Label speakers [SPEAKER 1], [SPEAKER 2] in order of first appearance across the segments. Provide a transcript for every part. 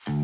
[SPEAKER 1] Have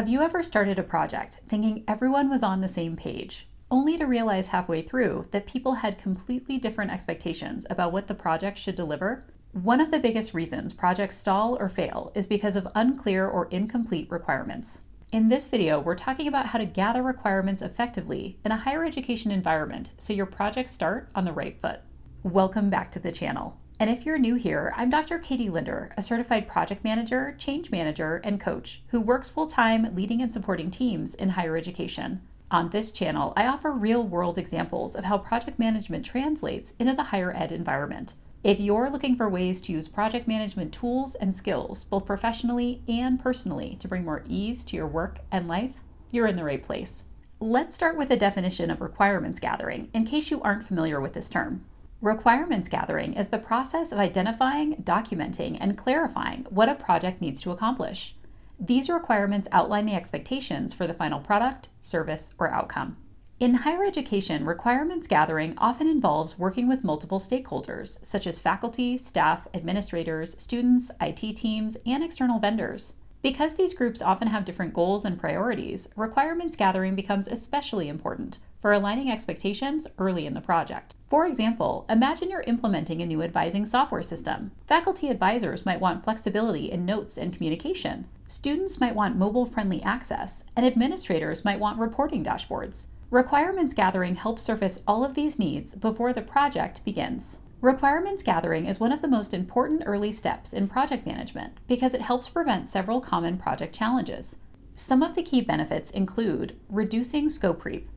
[SPEAKER 1] you ever started a project thinking everyone was on the same page, only to realize halfway through that people had completely different expectations about what the project should deliver? One of the biggest reasons projects stall or fail is because of unclear or incomplete requirements. In this video, we're talking about how to gather requirements effectively in a higher education environment so your projects start on the right foot. Welcome back to the channel. And if you're new here, I'm Dr. Katie Linder, a certified project manager, change manager, and coach who works full-time leading and supporting teams in higher education. On this channel, I offer real-world examples of how project management translates into the higher ed environment. If you're looking for ways to use project management tools and skills, both professionally and personally, to bring more ease to your work and life, you're in the right place. Let's start with a definition of requirements gathering, in case you aren't familiar with this term. Requirements gathering is the process of identifying, documenting, and clarifying what a project needs to accomplish. These requirements outline the expectations for the final product, service, or outcome. In higher education, requirements gathering often involves working with multiple stakeholders, such as faculty, staff, administrators, students, IT teams, and external vendors. Because these groups often have different goals and priorities, requirements gathering becomes especially important for aligning expectations early in the project. For example, imagine you're implementing a new advising software system. Faculty advisors might want flexibility in notes and communication. Students might want mobile-friendly access, and administrators might want reporting dashboards. Requirements gathering helps surface all of these needs before the project begins. Requirements gathering is one of the most important early steps in project management because it helps prevent several common project challenges. Some of the key benefits include reducing scope creep.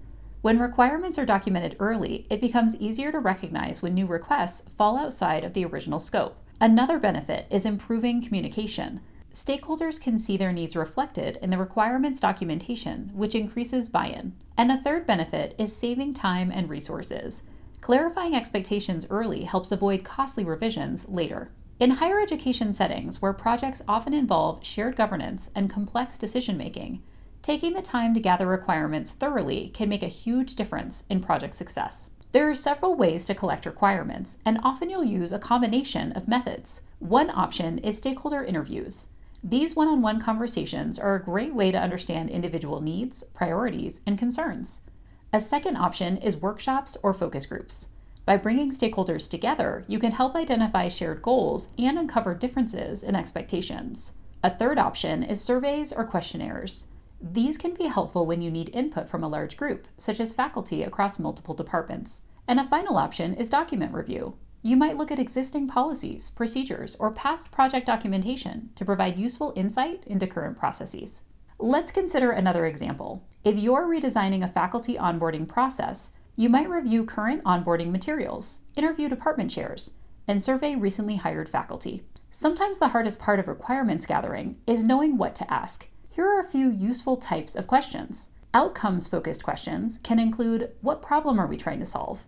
[SPEAKER 1] When requirements are documented early, it becomes easier to recognize when new requests fall outside of the original scope. Another benefit is improving communication. Stakeholders can see their needs reflected in the requirements documentation, which increases buy-in. And a third benefit is saving time and resources. Clarifying expectations early helps avoid costly revisions later. In higher education settings where projects often involve shared governance and complex decision-making, taking the time to gather requirements thoroughly can make a huge difference in project success. There are several ways to collect requirements, and often you'll use a combination of methods. One option is stakeholder interviews. These one-on-one conversations are a great way to understand individual needs, priorities, and concerns. A second option is workshops or focus groups. By bringing stakeholders together, you can help identify shared goals and uncover differences in expectations. A third option is surveys or questionnaires. These can be helpful when you need input from a large group, such as faculty across multiple departments. And a final option is document review. You might look at existing policies, procedures, or past project documentation to provide useful insight into current processes. Let's consider another example. If you're redesigning a faculty onboarding process, you might review current onboarding materials, interview department chairs, and survey recently hired faculty. Sometimes the hardest part of requirements gathering is knowing what to ask. Here are a few useful types of questions. Outcomes-focused questions can include, what problem are we trying to solve?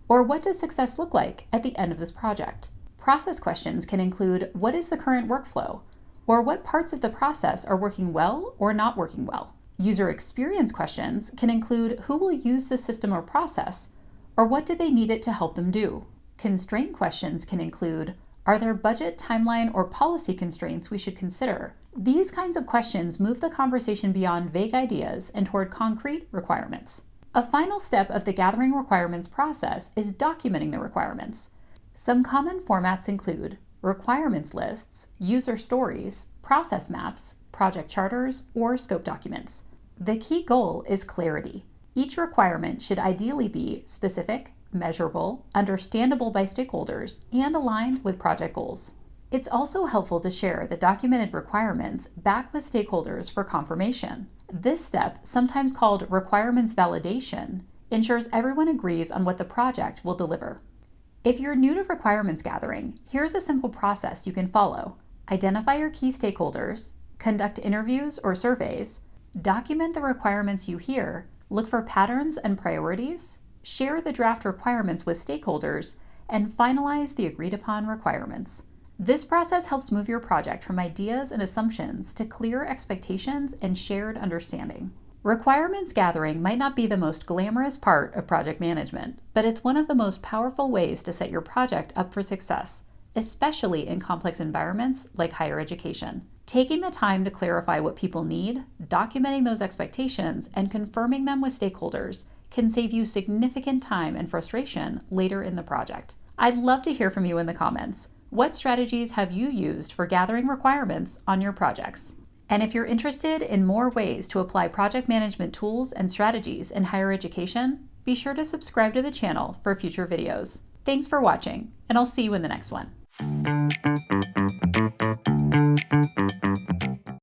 [SPEAKER 1] Or what does success look like at the end of this project? Process questions can include, what is the current workflow? Or what parts of the process are working well or not working well? User experience questions can include who will use the system or process, or what do they need it to help them do? Constraint questions can include, are there budget, timeline, or policy constraints we should consider? These kinds of questions move the conversation beyond vague ideas and toward concrete requirements. A final step of the gathering requirements process is documenting the requirements. Some common formats include requirements lists, user stories, process maps, project charters, or scope documents. The key goal is clarity. Each requirement should ideally be specific, measurable, understandable by stakeholders, and aligned with project goals. It's also helpful to share the documented requirements back with stakeholders for confirmation. This step, sometimes called requirements validation, ensures everyone agrees on what the project will deliver. If you're new to requirements gathering, here's a simple process you can follow. Identify your key stakeholders, conduct interviews or surveys, document the requirements you hear, look for patterns and priorities, share the draft requirements with stakeholders, and finalize the agreed upon requirements. This process helps move your project from ideas and assumptions to clear expectations and shared understanding. Requirements gathering might not be the most glamorous part of project management, but it's one of the most powerful ways to set your project up for success, especially in complex environments like higher education. Taking the time to clarify what people need, documenting those expectations, and confirming them with stakeholders can save you significant time and frustration later in the project. I'd love to hear from you in the comments. What strategies have you used for gathering requirements on your projects? And if you're interested in more ways to apply project management tools and strategies in higher education, be sure to subscribe to the channel for future videos. Thanks for watching, and I'll see you in the next one.